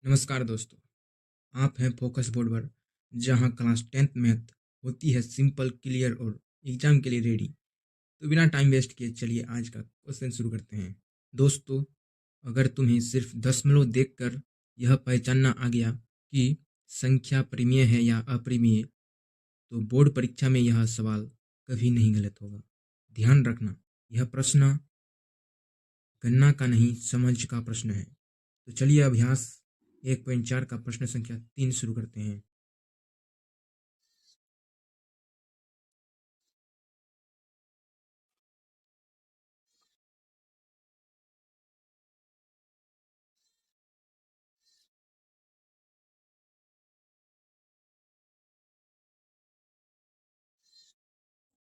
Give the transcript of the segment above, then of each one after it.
नमस्कार दोस्तों, आप हैं फोकस बोर्ड पर जहां क्लास 10th मैथ होती है सिंपल, क्लियर और एग्जाम के लिए रेडी। तो बिना टाइम वेस्ट किए चलिए आज का क्वेश्चन शुरू करते हैं। दोस्तों, अगर तुम्हें सिर्फ दशमलव देखकर यह पहचानना आ गया कि संख्या परिमेय है या अपरिमेय, तो बोर्ड परीक्षा में यह सवाल कभी नहीं गलत होगा। ध्यान रखना, यह प्रश्न गणना का नहीं, समझ का प्रश्न है। तो चलिए अभ्यास 1.4 का प्रश्न संख्या 3 शुरू करते हैं।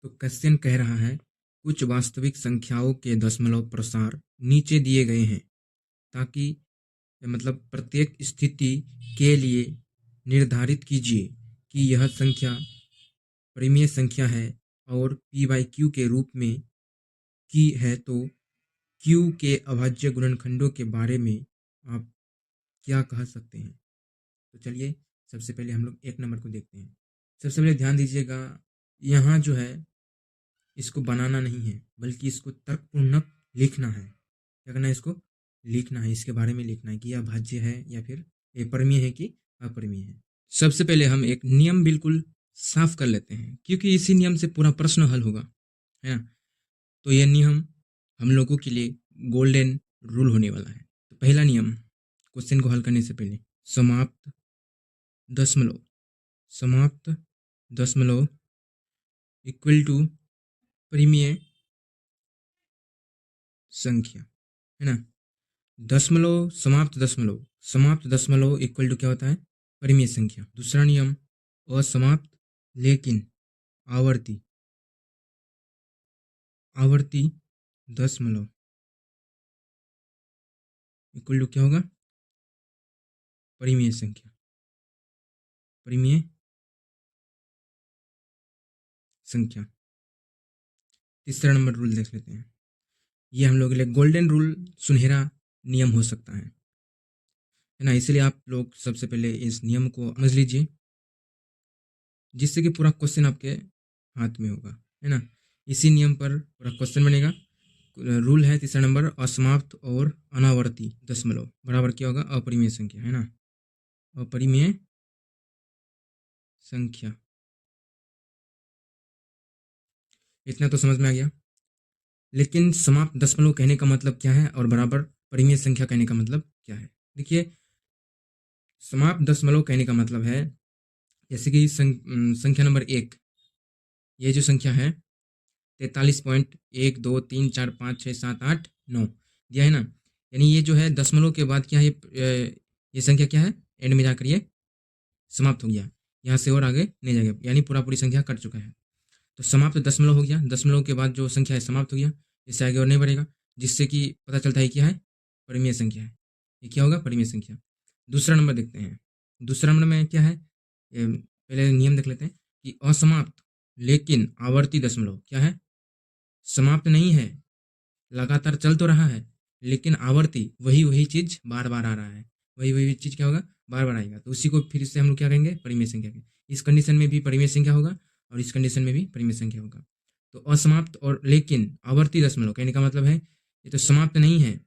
तो क्वेश्चन कह रहा है, कुछ वास्तविक संख्याओं के दशमलव प्रसार नीचे दिए गए हैं ताकि मतलब प्रत्येक स्थिति के लिए निर्धारित कीजिए कि यह संख्या परिमेय संख्या है और p बाई क्यू के रूप में की है। तो q के अभाज्य गुणनखंडों के बारे में आप क्या कह सकते हैं? तो चलिए सबसे पहले हम लोग एक नंबर को देखते हैं। सबसे पहले ध्यान दीजिएगा, यहाँ जो है इसको बनाना नहीं है बल्कि इसको तर्कपूर्ण लिखना है। क्या करना है? इसको लिखना है, इसके बारे में लिखना है कि यह भाज्य है या फिर ये परिमेय है कि अपरिमेय है। सबसे पहले हम एक नियम बिल्कुल साफ कर लेते हैं क्योंकि इसी नियम से पूरा प्रश्न हल होगा, है ना। तो यह नियम हम लोगों के लिए गोल्डन रूल होने वाला है। तो पहला नियम, क्वेश्चन को हल करने से पहले समाप्त दशमलव समाप्त दशमलव इक्वल टू परिमेय संख्या, है ना। समाप्त दशमलव इक्वल टू क्या होता है? परिमेय संख्या। दूसरा नियम, असमाप्त लेकिन आवर्ती आवर्ती दशमलव इक्वल टू क्या होगा? परिमेय संख्या। परिमेय संख्या। तीसरा नंबर रूल देख लेते हैं। ये हम लोग के लिए गोल्डन रूल, सुनहरा नियम हो सकता है ना। इसलिए आप लोग सबसे पहले इस नियम को समझ लीजिए जिससे कि पूरा क्वेश्चन आपके हाथ में होगा, है ना। इसी नियम पर पूरा क्वेश्चन बनेगा। रूल है तीसरा नंबर, असमाप्त और अनावर्ती दशमलव बराबर क्या होगा? अपरिमेय संख्या, है ना। अपरिमेय संख्या। इतना तो समझ में आ गया। लेकिन समाप्त दशमलव कहने का मतलब क्या है और बराबर परिमेय संख्या कहने का मतलब क्या है? देखिए, समाप्त दशमलव कहने का मतलब है जैसे कि संख्या नंबर 1, ये जो संख्या है 43.123456789 दिया है ना। यानी ये जो है दशमलव के बाद क्या है? ये संख्या क्या है? एंड में जाकर ये समाप्त हो गया, यहाँ से और आगे नहीं जाएगा, यानी पूरी संख्या कट चुका है। तो समाप्त दशमलव हो गया, दशमलव के बाद जो संख्या है समाप्त हो गया, इससे आगे और नहीं बढ़ेगा, जिससे कि पता चलता है क्या है? परिमेय संख्या है। ये क्या होगा? परिमेय संख्या। दूसरा नंबर देखते हैं। दूसरा नंबर में क्या है? पहले नियम देख लेते हैं कि असमाप्त लेकिन आवर्ती दशमलव क्या है? समाप्त नहीं है, लगातार चल तो रहा है, लेकिन आवर्ती वही चीज बार बार आ रहा है। वही चीज क्या होगा? बार बार आएगा। तो उसी को फिर से हम लोग क्या कहेंगे? परिमेय संख्या के। इस कंडीशन में भी परिमेय संख्या होगा और इस कंडीशन में भी परिमेय संख्या होगा। तो असमाप्त और लेकिन आवर्ती दशमलव कहने का मतलब है ये तो समाप्त नहीं है,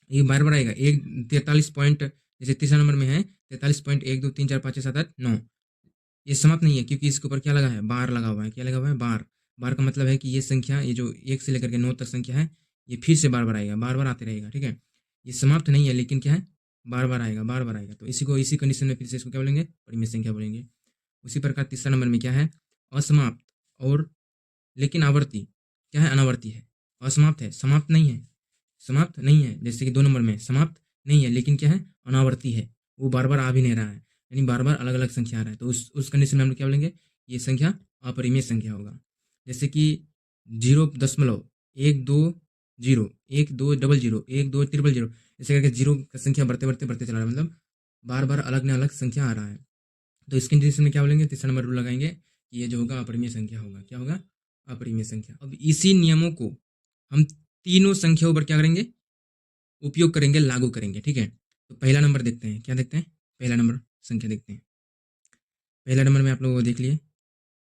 ये बार बार आएगा। एक 43 पॉइंट, जैसे तीसरा नंबर में है 43.123456789, ये समाप्त नहीं है क्योंकि इसके ऊपर क्या लगा है? बार लगा हुआ है। क्या लगा हुआ है? बार। बार का मतलब है कि ये संख्या, ये जो 1 से लेकर के 9 तक संख्या है, ये फिर से बार बार आएगा, बार बार आते रहेगा, ठीक है। ये समाप्त नहीं है लेकिन क्या है? बार बार आएगा, बार बार आएगा। तो इसी को, इसी कंडीशन में फिर से इसको क्या बोलेंगे? परिमेय संख्या बोलेंगे। उसी प्रकार तीसरा नंबर में क्या है? असमाप्त और लेकिन आवर्ती क्या है? अनावर्ती है। असमाप्त है, समाप्त नहीं है, समाप्त नहीं है। जैसे कि 2 नंबर में समाप्त नहीं है लेकिन क्या है? अनावर्ती है, वो बार बार आ भी नहीं रहा है, यानी बार बार अलग अलग संख्या आ रहा है। तो उस कंडीशन में हम लोग क्या बोलेंगे? ये संख्या अपरिमेय संख्या होगा। जैसे कि 0.120 1200 ऐसे करके जीरो का संख्या बढ़ते बढ़ते बढ़ते चला रहा है, मतलब बार बार अलग न अलग संख्या आ रहा है। तो इस कंडीशन में क्या बोलेंगे? तीसरा नंबर रूल लगाएंगे कि ये जो होगा अपरिमेय संख्या होगा। क्या होगा? अपरिमेय संख्या। अब इसी नियमों को हम तीनों संख्याओं पर क्या करेंगे? उपयोग करेंगे, लागू करेंगे, ठीक है। तो पहला नंबर देखते हैं, क्या देखते हैं, पहला नंबर संख्या देखते हैं। पहला नंबर में आप लोग वो देख लिए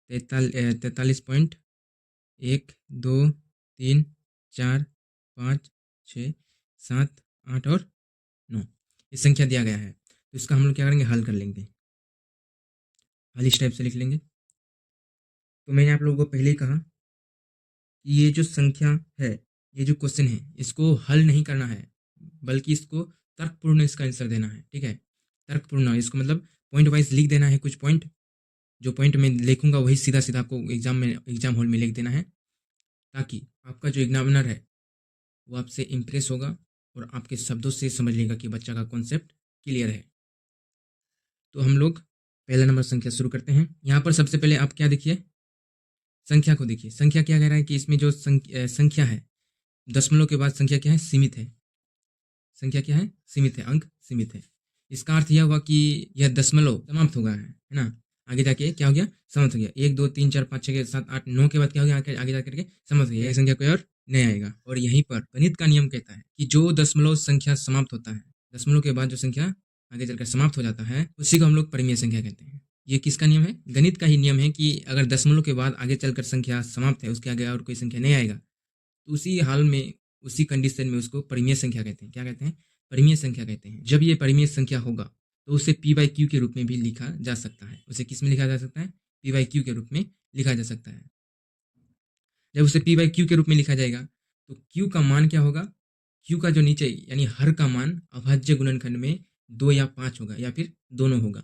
43.1 2 3 4 5 6 7 8 और 9 ये संख्या दिया गया है। तो इसका हम लोग क्या करेंगे, हल कर लेंगे। हल इस टाइप से लिख लेंगे। तो मैंने आप लोगों को पहले ही कहा कि ये जो संख्या है, ये जो क्वेश्चन है, इसको हल नहीं करना है, बल्कि इसको तर्कपूर्ण इसका आंसर देना है। ठीक है, तर्कपूर्ण, इसको मतलब पॉइंट वाइज लिख देना है। कुछ पॉइंट, जो पॉइंट मैं लिखूंगा वही सीधा सीधा आपको एग्जाम हॉल में लिख देना है, ताकि आपका जो एग्जामिनर है वो आपसे इम्प्रेस होगा और आपके शब्दों से समझ लेगा कि बच्चा का कॉन्सेप्ट क्लियर है। तो हम लोग पहला नंबर संख्या शुरू करते हैं। यहाँ पर सबसे पहले आप क्या देखिए, संख्या को देखिए। संख्या क्या कह रहा है कि इसमें जो संख्या है, दशमलव के बाद संख्या क्या है, सीमित है। संख्या क्या है, सीमित है, अंक सीमित है। इसका अर्थ यह हुआ कि यह दशमलव समाप्त हो गया है ना। आगे जाके क्या हो गया, समाप्त हो गया। 1 2 3 4 5 6 7 8 9 के बाद क्या हो गया, आगे जाकर के समाप्त हो गया। यह संख्या कोई और नहीं आएगा। और यहीं पर गणित का नियम कहता है कि जो दशमलव संख्या समाप्त होता है, दशमलव के बाद जो संख्या आगे चलकर समाप्त हो जाता है, उसी को हम लोग परिमेय संख्या कहते हैं। ये किसका नियम है, गणित का ही नियम है कि अगर दशमलव के बाद आगे चलकर संख्या समाप्त है, उसके आगे और कोई संख्या नहीं आएगा, तो उसी हाल में, उसी कंडीशन में उसको परिमेय संख्या कहते हैं। क्या कहते हैं, परिमेय संख्या कहते हैं। जब ये परिमेय संख्या होगा तो उसे p/q के रूप में भी लिखा जा सकता है। उसे किस में लिखा जा सकता है, p/q के रूप में लिखा जा सकता है। जब उसे p/q के रूप में लिखा जाएगा तो q का मान क्या होगा, q का जो नीचे यानी हर का मान अभाज्य गुणनखंड में 2 या 5 होगा या फिर दोनों होगा।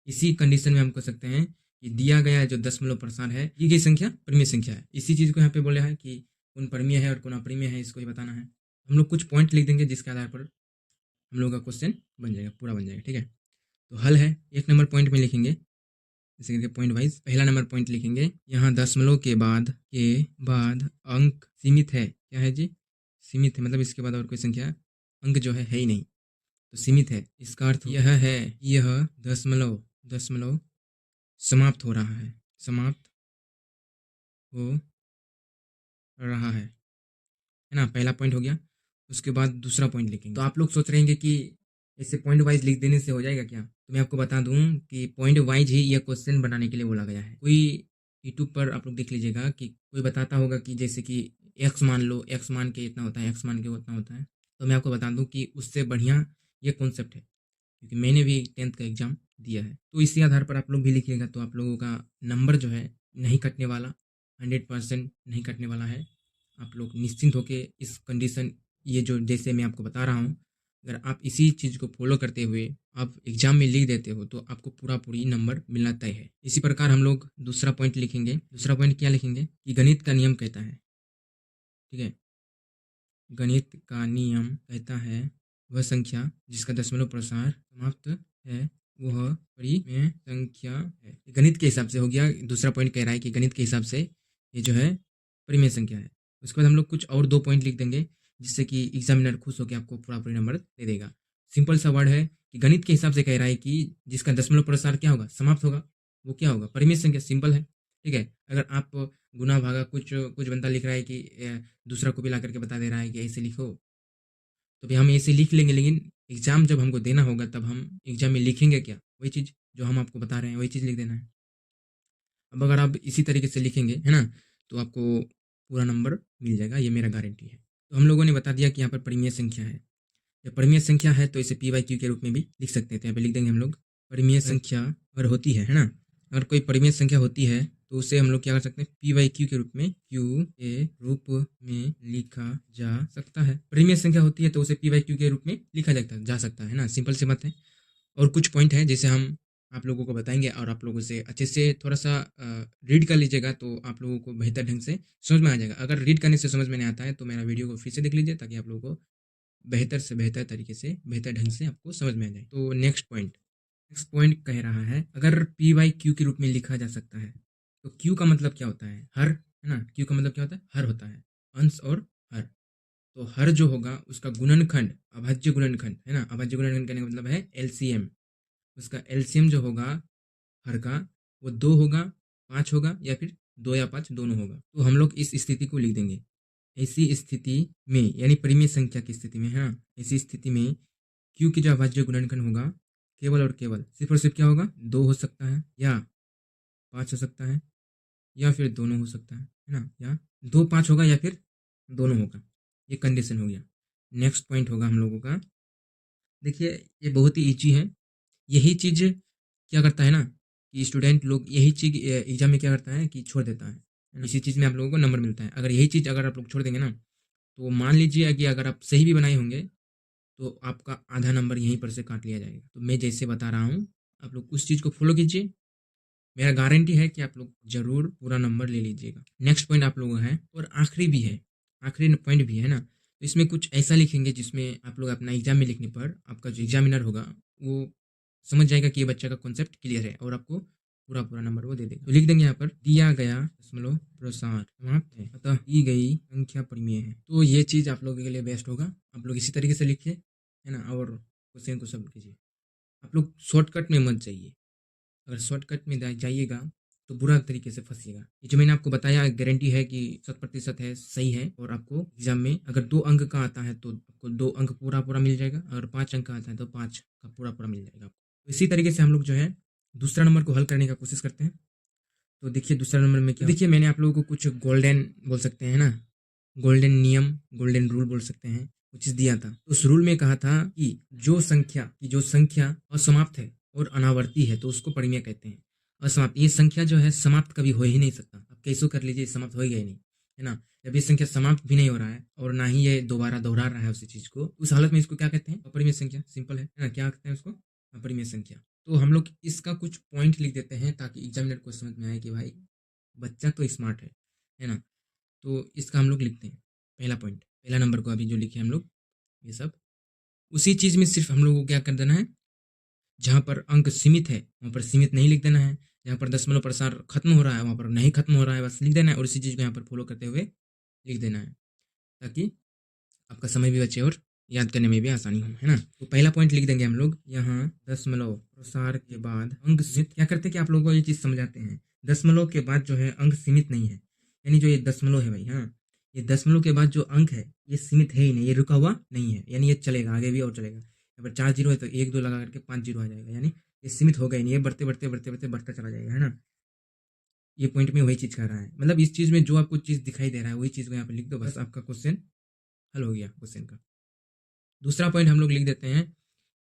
इसी कंडीशन में हम कह सकते हैं कि दिया गया जो दशमलव प्रसार है, दी गई संख्या परिमेय संख्या है। इसी चीज को यहाँ पे बोला है कि कौन परिमेय है और कौन अपरिमेय है, इसको ही बताना है। हम लोग कुछ पॉइंट लिख देंगे जिसके आधार पर हम लोग का क्वेश्चन बन जाएगा, पूरा बन जाएगा। ठीक है, तो हल है, 1 नंबर पॉइंट में लिखेंगे, जैसे करके पॉइंट वाइज। पहला नंबर पॉइंट लिखेंगे, यहाँ दशमलव के बाद अंक सीमित है। क्या है जी, सीमित है, मतलब इसके बाद और कोई संख्या अंक जो है ही नहीं, तो सीमित है। इसका अर्थ यह है, यह दशमलव समाप्त हो रहा है, समाप्त हो रहा है ना। पहला पॉइंट हो गया। उसके बाद दूसरा पॉइंट लिखेंगे। तो आप लोग सोच रहे हैं कि ऐसे पॉइंट वाइज लिख देने से हो जाएगा क्या, तो मैं आपको बता दूं कि पॉइंट वाइज ही यह क्वेश्चन बनाने के लिए बोला गया है। कोई यूट्यूब पर आप लोग देख लीजिएगा कि कोई बताता होगा कि जैसे कि एक्स मान लो, एक्स मान के इतना होता है, एक्स मान के उतना होता है, तो मैं आपको बता दूं कि उससे बढ़िया ये कॉन्सेप्ट है, क्योंकि मैंने भी 10th का एग्जाम दिया है। तो इसी आधार पर आप लोग भी लिखिएगा, तो आप लोगों का नंबर जो है नहीं कटने वाला, 100% नहीं कटने वाला है। आप लोग निश्चिंत होकर इस कंडीशन, ये जो जैसे मैं आपको बता रहा हूँ, अगर आप इसी चीज़ को फॉलो करते हुए आप एग्जाम में लिख देते हो तो आपको पूरी नंबर मिलना तय है। इसी प्रकार हम लोग दूसरा पॉइंट लिखेंगे। दूसरा पॉइंट क्या लिखेंगे कि गणित का नियम कहता है, ठीक है, गणित का नियम कहता है वह संख्या जिसका दशमलव प्रसार समाप्त है वह परिमेय संख्या है। गणित के हिसाब से हो गया। दूसरा पॉइंट कह रहा है कि गणित के हिसाब से ये जो है परिमेय संख्या है। उसके बाद हम लोग कुछ और 2 पॉइंट लिख देंगे, जिससे कि एग्जामिनर खुश होकर आपको पूरा नंबर दे देगा। सिंपल सा वर्ड है कि गणित के हिसाब से कह रहा है कि जिसका दशमलव प्रसार क्या होगा, समाप्त होगा, वो क्या होगा, परिमेय संख्या। सिंपल है, ठीक है। अगर आप गुना भागा कुछ बंदा लिख रहा है कि दूसरा को भी ला करके बता दे रहा है कि ऐसे लिखो, तो भी हम ऐसे लिख लेंगे, लेकिन एग्जाम जब हमको देना होगा तब हम एग्जाम में लिखेंगे क्या, वही चीज़ जो हम आपको बता रहे हैं वही चीज़ लिख देना है। अब अगर आप इसी तरीके से लिखेंगे, है ना, तो आपको पूरा नंबर मिल जाएगा, ये मेरा गारंटी है। तो हम लोगों ने बता दिया कि यहाँ पर परिमेय संख्या है। जब परिमेय संख्या है तो इसे p/q के रूप में भी लिख सकते हैं। तो यहाँ पे लिख देंगे हम लोग, परिमेय संख्या अगर होती है ना, अगर कोई परिमेय संख्या होती है तो उसे हम लोग क्या कर सकते हैं, p/q के रूप में, q के रूप में लिखा जा सकता है। परिमेय संख्या होती है तो उसे p/q के रूप में लिखा जा सकता है ना। सिंपल सी बात है। और कुछ पॉइंट है जिसे हम आप लोगों को बताएंगे और आप लोगों से अच्छे से थोड़ा सा रीड कर लीजिएगा, तो आप लोगों को बेहतर ढंग से समझ में आ जाएगा। अगर रीड करने से समझ में नहीं आता है तो मेरा वीडियो को फिर से देख लीजिए, ताकि आप लोगों को बेहतर से बेहतर तरीके से, बेहतर ढंग से आपको समझ में आ जाए। तो नेक्स्ट पॉइंट कह रहा है, अगर p/q के रूप में लिखा जा सकता है तो q का मतलब क्या होता है, हर, है ना। q का मतलब क्या होता है, हर होता है, अंश और हर। तो हर जो होगा उसका गुणनखंड, अभाज्य गुणनखंड, है ना। अभाज्य गुणनखंड कहने का मतलब है LCM। उसका LCM जो होगा हर का, वो 2 होगा, 5 होगा, या फिर 2 या 5 दोनों होगा। तो हम लोग इस स्थिति को लिख देंगे। ऐसी स्थिति में, यानी परिमेय संख्या की स्थिति में, हाँ, ऐसी स्थिति में q की जो अभाज्य गुणनखंड होगा केवल और केवल सिर्फ और सिर्फ क्या होगा, 2 हो सकता है या 5 हो सकता है या फिर दोनों हो सकता है ना, या 2 5 होगा या फिर दोनों होगा। ये कंडीशन हो गया। नेक्स्ट पॉइंट होगा हम लोगों का, देखिए ये बहुत ही ईजी है। यही चीज़ क्या करता है ना कि स्टूडेंट लोग यही चीज़ एग्जाम में क्या करता है कि छोड़ देता है ना? इसी चीज़ में आप लोगों को नंबर मिलता है। अगर यही चीज़ अगर आप लोग छोड़ देंगे ना, तो मान लीजिए कि अगर आप सही भी बनाए होंगे तो आपका आधा नंबर यहीं पर से काट लिया जाएगा। तो मैं जैसे बता रहा हूँ आप लोग उस चीज़ को फॉलो कीजिए, मेरा गारंटी है कि आप लोग जरूर पूरा नंबर ले लीजिएगा। नेक्स्ट पॉइंट आप लोगों है और आखिरी भी है, आखिरी पॉइंट भी है ना, तो इसमें कुछ ऐसा लिखेंगे जिसमें आप लोग अपना एग्जाम में लिखने पर आपका जो एग्जामिनर होगा वो समझ जाएगा कि ये बच्चा का कॉन्सेप्ट क्लियर है और आपको पूरा पूरा नंबर वो दे देगा। तो लिख देंगे यहाँ पर दिया गया दशमलव प्रसार समाप्त है अतः दी गई संख्या परिमेय है। तो ये चीज़ आप लोगों के लिए बेस्ट होगा। आप लोग इसी तरीके से लिखिए है ना, और क्वेश्चन को सब कीजिए। आप लोग शॉर्टकट में मत जाइए, अगर शॉर्टकट में जाइएगा तो बुरा तरीके से फंसिएगा। ये जो मैंने आपको बताया गारंटी है कि 100% है, सही है, और आपको एग्जाम में अगर 2 अंक का आता है तो आपको 2 अंक पूरा पूरा मिल जाएगा, अगर 5 अंक का आता है तो 5 का पूरा पूरा मिल जाएगा आपको। तो इसी तरीके से हम लोग जो है दूसरा नंबर को हल करने का कोशिश करते हैं। तो देखिए दूसरा नंबर में क्या, देखिए मैंने आप लोगों को कुछ गोल्डन बोल सकते हैं ना, गोल्डन नियम, गोल्डन रूल बोल सकते हैं, कुछ दिया था। तो उस रूल में कहा था कि जो संख्या असमाप्त है और अनावर्ती है तो उसको परिमेय कहते हैं। असमाप्त ये संख्या जो है समाप्त कभी हो ही नहीं सकता, आप कैसे कर लीजिए समाप्त होएगा ही नहीं, है ना। जब ये संख्या समाप्त भी नहीं हो रहा है और ना ही ये दोबारा दोहरा रहा है उसी चीज को, उस हालत में इसको क्या कहते हैं, अपरिमेय संख्या। सिंपल है ना, क्या कहते हैं उसको, अपरिमेय संख्या। तो हम लोग इसका कुछ पॉइंट लिख देते हैं ताकि एग्जामिनर को समझ में आए कि भाई बच्चा तो स्मार्ट है ना। तो इसका हम लोग लिखते हैं पहला पॉइंट, पहला नंबर को अभी जो लिखे हम लोग ये सब उसी चीज में सिर्फ हम लोग को क्या कर देना है, जहाँ पर अंक सीमित है वहाँ पर सीमित नहीं लिख देना है, जहाँ पर दशमलव प्रसार खत्म हो रहा है वहाँ पर नहीं खत्म हो रहा है, बस लिख देना है, और इसी चीज़ को यहाँ पर फॉलो करते हुए लिख देना है ताकि आपका समय भी बचे और याद करने में भी आसानी हो, है ना। तो पहला पॉइंट लिख देंगे हम लोग यहाँ, दशमलव प्रसार के बाद अंक सीमित। क्या करते हैं कि आप लोगों को ये चीज़ समझाते हैं, दशमलव के बाद जो है अंक सीमित नहीं है, यानी जो ये दशमलव है भाई, हाँ ये दशमलव के बाद जो अंक है ये सीमित है ही नहीं, ये रुका हुआ नहीं है, यानी ये चलेगा आगे भी और चलेगा। यहाँ पर 4 जीरो है तो 1 2 लगा करके 5 जीरो आ जाएगा, यानी ये सीमित हो गया ही नहीं, ये बढ़ते बढ़ते बढ़ते बढ़ते बढ़ता चला जाएगा, है ना। ये पॉइंट में वही चीज़ कह रहा है, मतलब इस चीज़ में जो आपको चीज़ दिखाई दे रहा है वही चीज़ को यहाँ पर लिख दो, बस आपका क्वेश्चन हल हो गया क्वेश्चन का। दूसरा पॉइंट हम लोग लिख देते हैं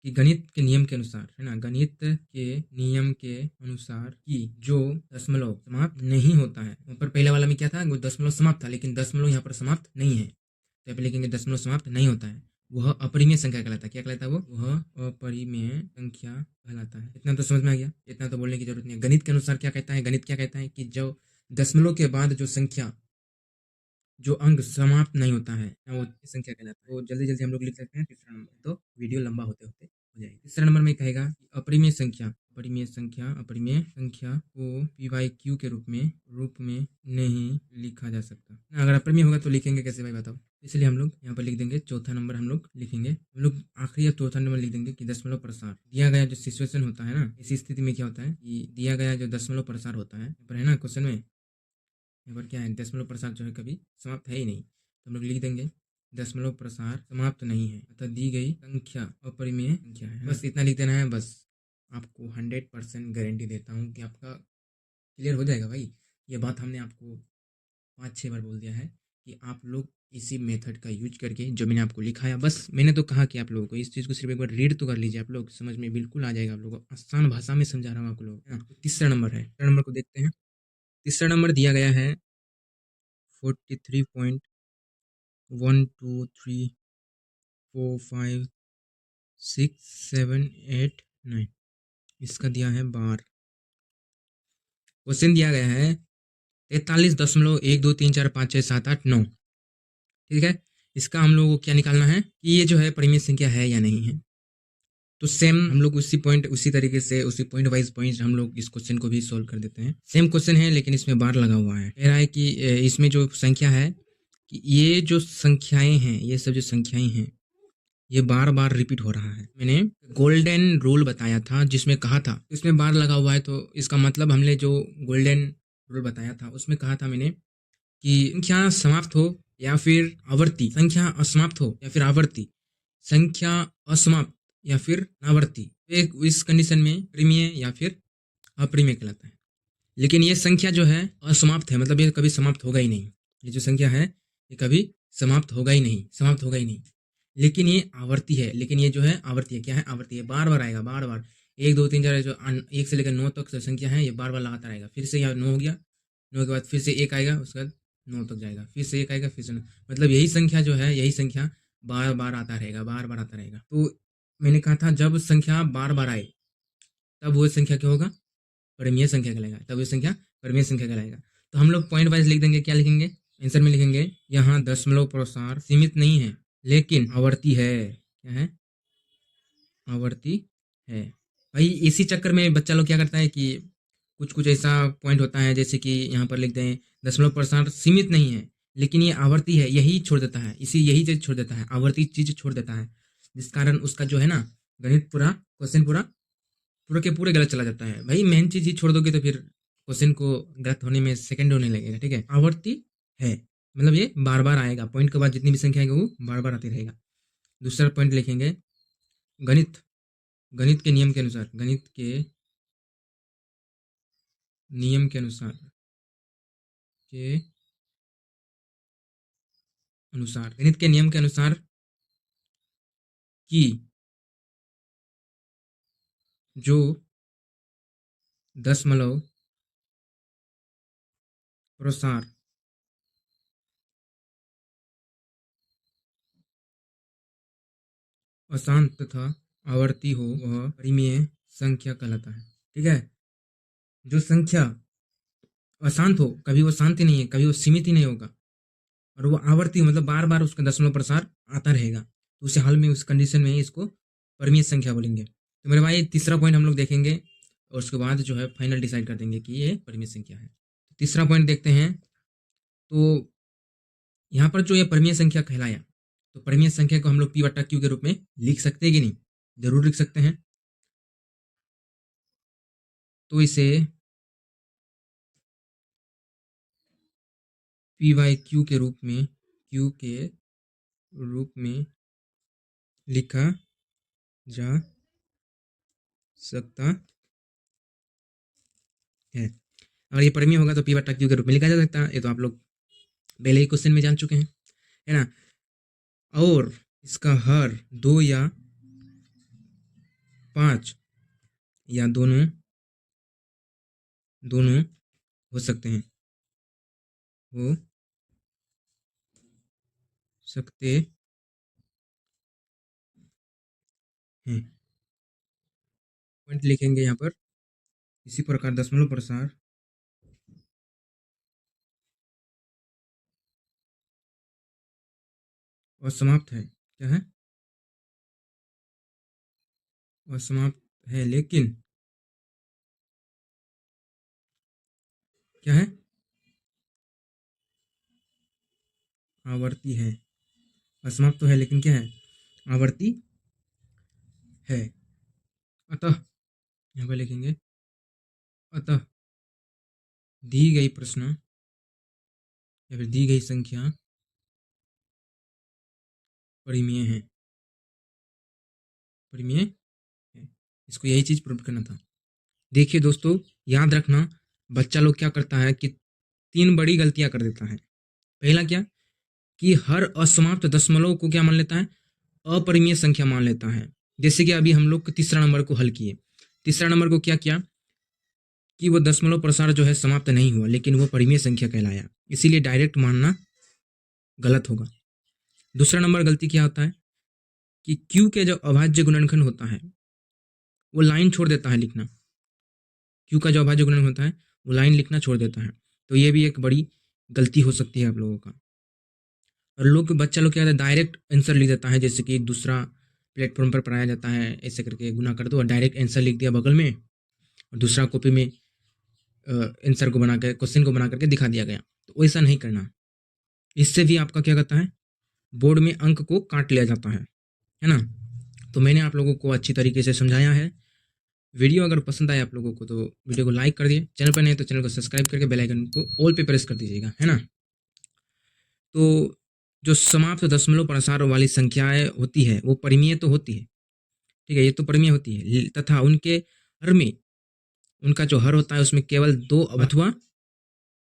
कि गणित के नियम के अनुसार, है ना, गणित के नियम के अनुसार कि जो दशमलव समाप्त नहीं होता है, वहाँ पर पहले वाला में क्या था, वो दशमलव समाप्त था, लेकिन दशमलव यहाँ पर समाप्त नहीं है, तो यहाँ पे लिखेंगे दशमलव समाप्त नहीं होता है, वह अपरिमेय संख्या कहलाता है। क्या कहलाता है वह अपरिमेय संख्या कहलाता है। इतना तो समझ में आ गया, इतना तो बोलने की जरूरत नहीं है। गणित के अनुसार क्या कहता है, गणित क्या कहता है कि जो दशमलव के बाद जो संख्या, जो अंक समाप्त नहीं होता है वो संख्या कहलाता है। तो जल्दी जल्दी हम लोग लिख सकते हैं तीसरा नंबर, तो वीडियो लंबा होते होते हो जाएगा। तीसरा नंबर में कहेगा कि अपरिमेय संख्या को पी वाई क्यू के रूप में नहीं लिखा जा सकता। अगर अपरिमेय होगा तो लिखेंगे कैसे भाई बताओ, इसलिए हम लोग यहाँ पर लिख देंगे चौथा नंबर, हम लोग लिखेंगे, हम लोग आखिरी या चौथा नंबर लिख देंगे कि दशमलव प्रसार दिया गया जो सिचुएशन होता है ना, इसी स्थिति में क्या होता है कि दिया गया जो दशमलव प्रसार होता है पर, है ना, क्वेश्चन में यहाँ पर क्या है, दशमलव प्रसार जो है कभी समाप्त है ही नहीं, तो हम लोग लिख देंगे दशमलव प्रसार समाप्त नहीं है अतः दी गई संख्या अपरिमेय संख्या है। बस इतना लिख देना है, बस आपको 100% गारंटी देता हूँ कि आपका क्लियर हो जाएगा भाई। ये बात हमने आपको 5-6 बार बोल दिया है कि आप लोग इसी मेथड का यूज करके जो मैंने आपको लिखाया, बस मैंने तो कहा कि आप लोगों को इस चीज़ को सिर्फ एक बार रीड तो कर लीजिए, आप लोग समझ में बिल्कुल आ जाएगा, आप लोगों को आसान भाषा में समझा रहा हूँ आप लोग, है ना। तीसरा नंबर है, तीसरा नंबर को देखते हैं। तीसरा नंबर दिया गया है 43.123456789, इसका दिया है बार। क्वेश्चन दिया गया है 43.123456789, ठीक है। इसका हम लोगों को क्या निकालना है कि ये जो है परिमेय संख्या है या नहीं है। तो सेम हम लोग उसी तरीके से उसी पॉइंट वाइज पॉइंट हम लोग इस क्वेश्चन को भी सोल्व कर देते हैं। सेम क्वेश्चन है लेकिन इसमें बार लगा हुआ है, कह रहा है कि इसमें जो संख्या है कि ये जो संख्याएं हैं, ये सब जो संख्याएं हैं ये बार बार रिपीट हो रहा है। मैंने गोल्डन रूल बताया था जिसमें कहा था, इसमें बार लगा हुआ है तो इसका मतलब हमने जो गोल्डन रूल बताया था उसमें कहा था मैंने कि संख्या समाप्त हो या फिर आवर्ती, संख्या असमाप्त हो या फिर आवर्ती, संख्या असमाप्त या फिर आवर्ती, एक इस कंडीशन में परिमेय या फिर अपरिमेय कहलाता है। लेकिन ये संख्या जो है असमाप्त है, मतलब ये कभी समाप्त होगा ही नहीं। ये जो संख्या है ये कभी समाप्त होगा ही नहीं, समाप्त होगा ही नहीं। लेकिन ये आवर्ती है, लेकिन ये जो है आवर्ती है, क्या है, आवर्ती है, बार बार आएगा, बार बार 1 2 3 4 जो 1 से लेकर 9 तक जो संख्या है ये बार बार लगातार आएगा। फिर से यहाँ 9 हो गया, 9 के बाद फिर से 1 आएगा, उसके बाद 9 तक जाएगा, फिर से 1 आएगा, फिर से 9, मतलब यही संख्या जो है, यही संख्या बार बार आता रहेगा, बार बार आता रहेगा। तो मैंने कहा था जब संख्या बार बार आए तब वो संख्या क्या होगा, परिमेय संख्या कहलाएगा, तब वो संख्या परिमेय संख्या कहलाएगा। तो हम लोग पॉइंट वाइज लिख देंगे, क्या लिखेंगे आंसर में, लिखेंगे यहाँ दशमलव प्रसार सीमित नहीं है लेकिन आवर्ती है। क्या है, आवर्ती है। भाई इसी चक्कर में बच्चा लोग क्या करता है कि कुछ कुछ ऐसा पॉइंट होता है, जैसे कि यहाँ पर लिख दें दशमलव प्रसार सीमित नहीं है लेकिन ये आवर्ती है, यही छोड़ देता है, इसी यही चीज छोड़ देता है, आवर्ती चीज छोड़ देता है, जिस कारण उसका जो है ना गणित पूरा क्वेश्चन पूरा पूरे के पूरे गलत चला जाता है। भाई मेन चीज ही छोड़ दोगे तो फिर क्वेश्चन को गलत होने में सेकंड होने लगेगा। ठीक है, आवर्ती है मतलब ये बार बार आएगा, पॉइंट के बाद जितनी भी संख्या आएगी वो बार बार आती रहेगा। दूसरा पॉइंट लिखेंगे गणित, गणित के नियम के अनुसार, गणित के नियम के अनुसार, के अनुसार, गणित के नियम के अनुसार कि जो दशमलव प्रसार अशांत तथा आवर्ती हो वह परिमेय संख्या कहलाता है। ठीक है, जो संख्या अशांत हो, कभी वो शांत ही नहीं है, कभी वो सीमित ही नहीं होगा, और वो आवर्ती मतलब बार बार उसका दशमलव प्रसार आता रहेगा, तो उस हाल में, उस कंडीशन में इसको परिमेय संख्या बोलेंगे। तो मेरे भाई तीसरा पॉइंट हम लोग देखेंगे और उसके बाद जो है फाइनल डिसाइड कर देंगे कि ये परिमेय संख्या है। तो तीसरा पॉइंट देखते हैं। तो यहाँ पर जो ये परिमेय संख्या कहलाया, तो परिमेय संख्या को हम लोग पी बटा क्यू के रूप में लिख सकते हैं कि नहीं, जरूर लिख सकते हैं। तो इसे पी वाई क्यू के रूप में, क्यू के रूप में लिखा जा सकता है। अगर ये परिमेय होगा तो पी बटा क्यू के रूप में लिखा जा सकता है, ये तो आप लोग पहले ही क्वेश्चन में जान चुके हैं, है ना। और इसका हर 2 या 5 या दोनों दोनों हो सकते हैं, हो सकते हैं। पॉइंट लिखेंगे यहाँ पर, इसी प्रकार दशमलव प्रसार असमाप्त है। क्या है, असमाप्त है लेकिन क्या है, आवर्ती है। असमाप्त तो है लेकिन क्या है, आवर्ती है। अतः यहाँ पर लिखेंगे अतः दी गई प्रश्न या फिर दी गई संख्या परिमेय है, परिमेय है। इसको यही चीज प्रूव करना था। देखिए दोस्तों, याद रखना, बच्चा लोग क्या करता है कि 3 बड़ी गलतियां कर देता है। पहला क्या, कि हर असमाप्त दशमलव को क्या मान लेता है, अपरिमेय संख्या मान लेता है। जैसे कि अभी हम लोग तीसरा नंबर को हल किए, तीसरा नंबर को क्या किया कि वो दशमलव प्रसार जो है समाप्त नहीं हुआ लेकिन वो परिमेय संख्या कहलाया, इसीलिए डायरेक्ट मानना गलत होगा। दूसरा नंबर गलती क्या होता है कि क्यू के जो अभाज्य गुणनखंड होता है वो लाइन छोड़ देता है लिखना, क्यू का जो अभाज्य गुणन होता है वो लाइन लिखना छोड़ देता है, तो ये भी एक बड़ी गलती हो सकती है आप लोगों का। और लोग, बच्चा लोग क्या होता है, डायरेक्ट आंसर लिख देता है, जैसे कि दूसरा प्लेटफॉर्म पर पढ़ाया जाता है, ऐसे करके गुना कर दो और डायरेक्ट आंसर लिख दिया बगल में, और दूसरा कॉपी में आंसर को बना कर, क्वेश्चन को बना करके दिखा दिया गया। तो वैसा नहीं करना, इससे भी आपका क्या करता है, बोर्ड में अंक को काट लिया जाता है ना। तो मैंने आप लोगों को अच्छी तरीके से समझाया है। वीडियो अगर पसंद आए आप लोगों को तो वीडियो को लाइक कर दिए, चैनल पर नहीं तो चैनल को सब्सक्राइब करके बेल आइकन को ऑल पे प्रेस कर दीजिएगा, है ना। तो जो समाप्त दशमलव प्रसार वाली संख्याएं होती है वो परिमेय तो होती है, ठीक है, ये तो परमीय होती है, तथा उनके हर में उनका जो हर होता है उसमें केवल 2 अथवा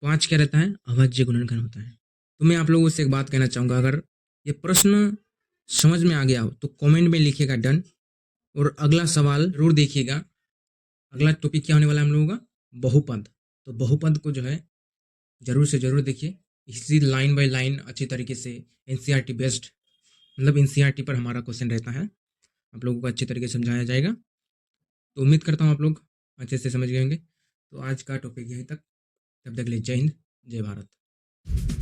5 क्या रहता है, अभाज्य गुणनखंड होता है। तो मैं आप लोगों से एक बात कहना चाहूँगा, अगर ये प्रश्न समझ में आ गया हो तो कमेंट में लिखिएगा डन, और अगला सवाल जरूर देखिएगा। अगला टॉपिक क्या होने वाला है हम लोगों का, बहुपद। तो बहुपद को जो है जरूर से जरूर देखिए, इसी लाइन बाय लाइन अच्छी तरीके से एनसीईआरटी बेस्ड, मतलब एनसीईआरटी पर हमारा क्वेश्चन रहता है, आप लोगों को अच्छी तरीके से समझाया जाएगा। तो उम्मीद करता हूँ आप लोग अच्छे से समझ गए होंगे। तो आज का टॉपिक यहीं तक, तब तक के लिए जय हिंद, जय भारत।